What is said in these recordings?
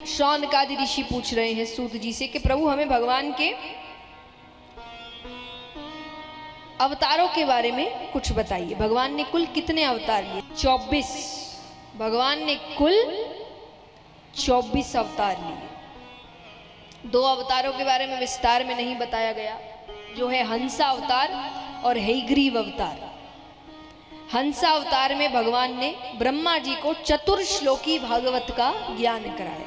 शौनकादि ऋषि पूछ रहे हैं सूत जी से कि प्रभु हमें भगवान के अवतारों के बारे में कुछ बताइए। भगवान ने कुल कितने अवतार लिए? 24। भगवान ने कुल 24 अवतार लिए। 2 अवतारों के बारे में विस्तार में नहीं बताया गया, जो है हंसा अवतार और हैग्रीव अवतार। हंसा अवतार में भगवान ने ब्रह्मा जी को चतुर्श्लोकी भागवत का ज्ञान कराया।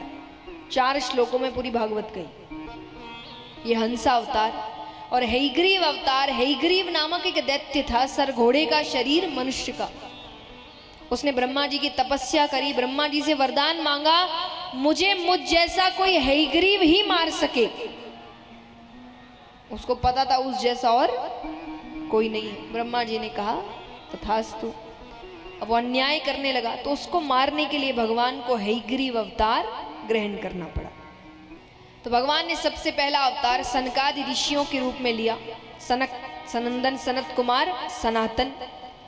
4 श्लोकों में पूरी भागवत गई, ये हंसा अवतार। और हैग्रीव अवतार, हैग्रीव नामक एक दैत्य था, सरघोड़े का शरीर मनुष्य का। उसने ब्रह्मा जी की तपस्या करी, ब्रह्मा जी से वरदान मांगा, मुझे मुझ जैसा कोई हैग्रीव ही मार सके। उसको पता था उस जैसा और कोई नहीं है। ब्रह्मा जी ने कहा तथास्तु। अब वो अन्याय करने लगा तो उसको मारने के लिए भगवान को हैग्रीव अवतार ग्रहण करना पड़ा। तो भगवान ने सबसे पहला अवतार सनकादि ऋषियों के रूप में लिया। सनक, सनंदन, सनत कुमार, सनातन,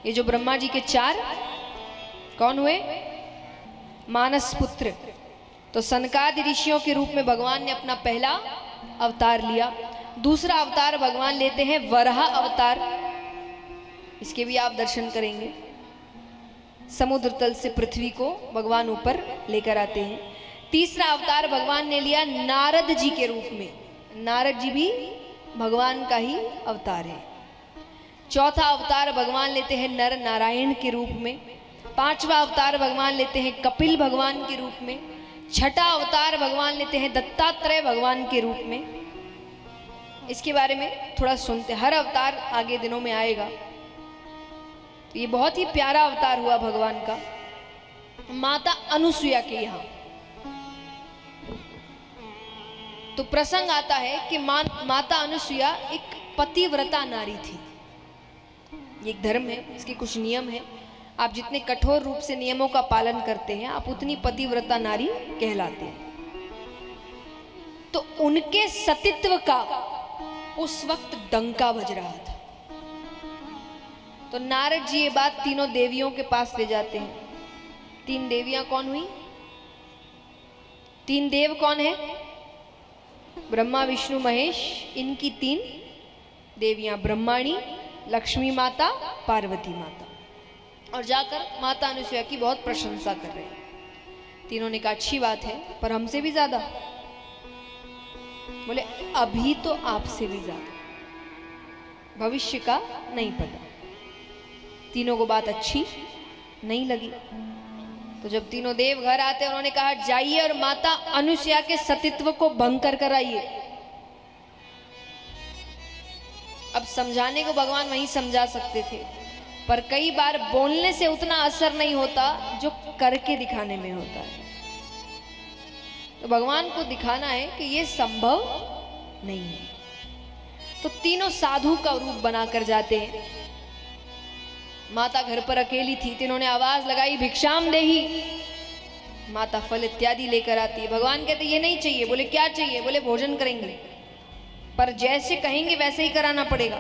ये जो ब्रह्मा जी के 4 कौन हुए? मानस पुत्र। तो सनकादि ऋषियों के रूप में भगवान ने अपना पहला अवतार लिया। दूसरा अवतार भगवान लेते हैं वराह अवतार, इसके भी आप दर्शन करेंगे। समुद्र तल से पृथ्वी को भगवान ऊपर लेकर आते हैं। तीसरा अवतार भगवान ने लिया नारद जी के रूप में। नारद जी भी भगवान का ही अवतार है। चौथा अवतार भगवान लेते हैं नर नारायण के रूप में। 5वां अवतार भगवान लेते हैं कपिल भगवान के रूप में। 6ठा अवतार भगवान लेते हैं दत्तात्रेय भगवान के रूप में। इसके बारे में थोड़ा सुनते, हर अवतार आगे दिनों में आएगा। तो ये बहुत ही प्यारा अवतार हुआ भगवान का। माता अनुसुईया के यहाँ तो प्रसंग आता है कि माता अनुसुईया एक पतिव्रता नारी थी। ये एक धर्म है, इसके कुछ नियम है। आप जितने कठोर रूप से नियमों का पालन करते हैं, आप उतनी पतिव्रता नारी कहलाते हैं। तो उनके सतीत्व का उस वक्त डंका बज रहा था। तो नारद जी ये बात तीनों देवियों के पास ले जाते हैं। 3 देवियां कौन हुई? 3 देव कौन है? ब्रह्मा, विष्णु, महेश। इनकी 3 देवियां ब्रह्माणी, लक्ष्मी माता, पार्वती माता। और जाकर माता अनुसुईया की बहुत प्रशंसा कर रहे हैं। तीनों ने कहा अच्छी बात है, पर हमसे भी ज्यादा। बोले अभी तो आपसे भी ज्यादा, भविष्य का नहीं पता। तीनों को बात अच्छी नहीं लगी। तो जब तीनों देव घर आते, उन्होंने कहा जाइए और माता अनुसुईया के सतीत्व को भंग कर आइए। अब समझाने को भगवान वहीं समझा सकते थे, पर कई बार बोलने से उतना असर नहीं होता जो करके दिखाने में होता है। तो भगवान को दिखाना है कि ये संभव नहीं है। तो तीनों साधु का रूप बनाकर जाते हैं। माता घर पर अकेली थी, तीनों ने आवाज लगाई भिक्षाम देही। माता फल इत्यादि लेकर आती है। भगवान कहते ये नहीं चाहिए। बोले क्या चाहिए? बोले भोजन करेंगे, पर जैसे कहेंगे वैसे ही कराना पड़ेगा।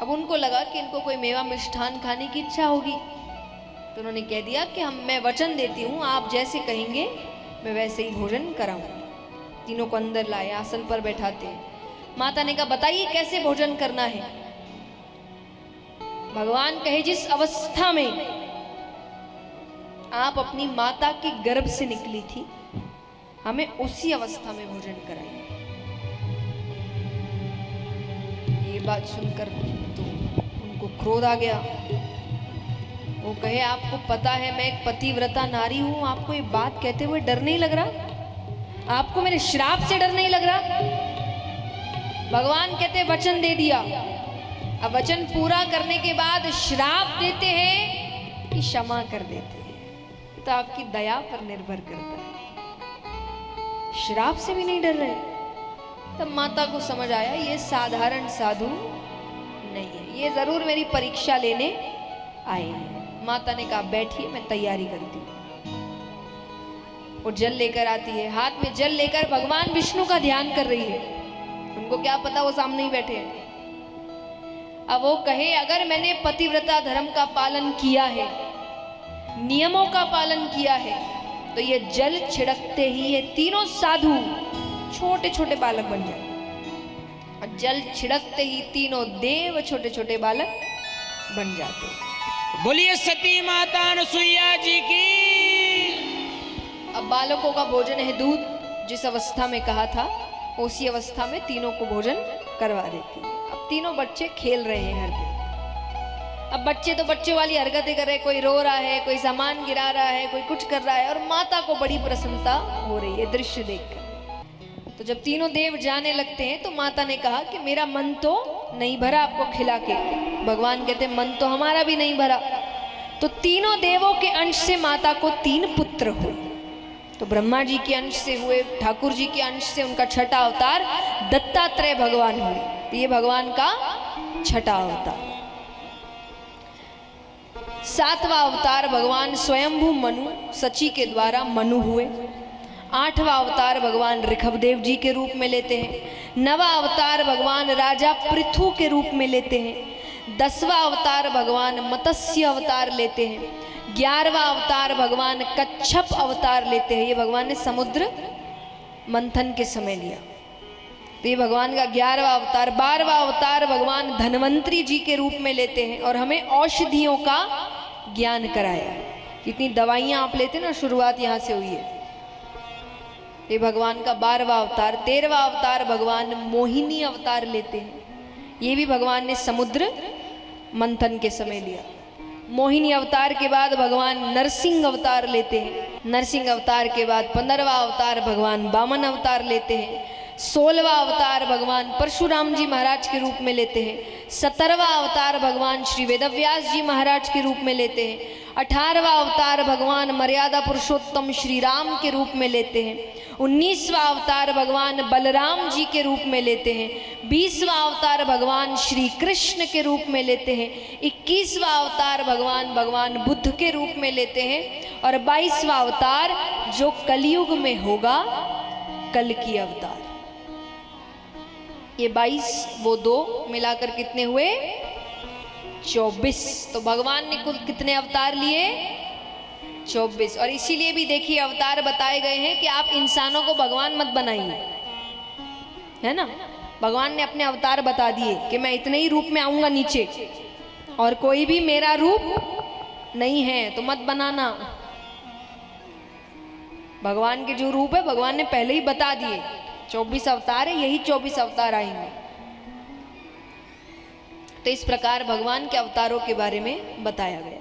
अब उनको लगा कि इनको कोई मेवा मिष्ठान खाने की इच्छा होगी, तो उन्होंने कह दिया कि मैं वचन देती हूँ, आप जैसे कहेंगे मैं वैसे ही भोजन कराऊंगी। तीनों को अंदर लाए, आसन पर बैठाते हैं। माता ने कहा बताइए कैसे भोजन करना है। भगवान कहे जिस अवस्था में आप अपनी माता के गर्भ से निकली थी, हमें उसी अवस्था में भोजन कराइए। ये बात सुनकर तो उनको क्रोध आ गया। वो कहे आपको पता है मैं एक पतिव्रता नारी हूं, आपको ये बात कहते हुए डर नहीं लग रहा? आपको मेरे श्राप से डर नहीं लग रहा? भगवान कहते वचन दे दिया। अब वचन पूरा करने के बाद श्राप देते हैं कि क्षमा कर देते हैं, तो आपकी दया पर निर्भर करता है। श्राप से भी नहीं डर रहे। तब माता को समझ आया ये साधारण साधु नहीं है, ये जरूर मेरी परीक्षा लेने आए हैं। माता ने कहा बैठिए, मैं तैयारी करती हूँ। वो जल लेकर आती है, हाथ में जल लेकर भगवान विष्णु का ध्यान कर रही है। उनको क्या पता वो सामने ही बैठे हैं। अब वो कहे अगर मैंने पतिव्रता धर्म का पालन किया है, नियमों का पालन किया है, तो ये जल छिड़कते ही ये तीनों साधु छोटे छोटे बालक बन जाए, और जल छिड़कते ही तीनों देव छोटे छोटे बालक बन जाते। बोलिए सती माता अनुसुईया जी की। अब बालकों का भोजन है दूध, जिस अवस्था में कहा था उसी अवस्था में तीनों को भोजन करवा देती है। अब तीनों बच्चे खेल रहे हैं घर पे। अब बच्चे तो बच्चे वाली हरकतें कर रहे हैं, कोई रो रहा है, कोई सामान गिरा रहा है, कोई कुछ कर रहा है, और माता को बड़ी प्रसन्नता हो रही है दृश्य देखकर। तो जब तीनों देव जाने लगते हैं तो माता ने कहा कि मेरा मन तो नहीं भरा आपको खिला के। भगवान कहते मन तो हमारा भी नहीं भरा। तो तीनों देवों के अंश से माता को 3 पुत्र हुए। तो ब्रह्मा जी के अंश से हुए, ठाकुर जी के अंश से उनका छठा अवतार दत्तात्रेय भगवान हुए। तो ये भगवान का छठा अवतार। 7वां अवतार भगवान स्वयंभू मनु सची के द्वारा मनु हुए। 8वां अवतार भगवान ऋषभदेव जी के रूप में लेते हैं। 9वां अवतार भगवान राजा पृथु के रूप में लेते हैं। 10वां अवतार भगवान मत्स्य अवतार लेते हैं। 11वां अवतार भगवान कच्छप अवतार लेते हैं। ये भगवान ने समुद्र मंथन के समय लिया, तो ये भगवान का 11वां अवतार। 12वां अवतार भगवान धन्वंतरी जी के रूप में लेते हैं और हमें औषधियों का ज्ञान कराया। कितनी दवाइयां आप लेते ना, शुरुआत यहाँ से हुई है। ये भगवान का 12वां अवतार। 13वां अवतार भगवान मोहिनी अवतार लेते हैं। ये भी भगवान ने समुद्र मंथन के समय लिया। मोहिनी अवतार के बाद भगवान नरसिंह अवतार लेते हैं। नरसिंह अवतार के बाद 15वां अवतार भगवान वामन अवतार लेते हैं। 16वां अवतार भगवान परशुराम जी महाराज के रूप में लेते हैं। 17वां अवतार भगवान श्री वेदव्यास जी महाराज के रूप में लेते हैं। 18वां अवतार भगवान मर्यादा पुरुषोत्तम श्री राम के रूप में लेते हैं। 19वां अवतार भगवान बलराम जी के रूप में लेते हैं। 20वां अवतार भगवान श्री कृष्ण के रूप में लेते हैं। 21वां अवतार भगवान बुद्ध के रूप में लेते हैं। और 22वां अवतार जो कलयुग में होगा, कल की अवतार। ये 22 वो 2 मिलाकर कितने हुए? 24। तो भगवान ने कुल कितने अवतार लिए? 24। और इसीलिए भी देखिए अवतार बताए गए हैं कि आप इंसानों को भगवान मत बनाइए, है ना। भगवान ने अपने अवतार बता दिए कि मैं इतने ही रूप में आऊंगा नीचे, और कोई भी मेरा रूप नहीं है तो मत बनाना। भगवान के जो रूप है भगवान ने पहले ही बता दिए। 24 अवतार है, यही 24 अवतार आएंगे। तो इस प्रकार भगवान के अवतारों के बारे में बताया गया।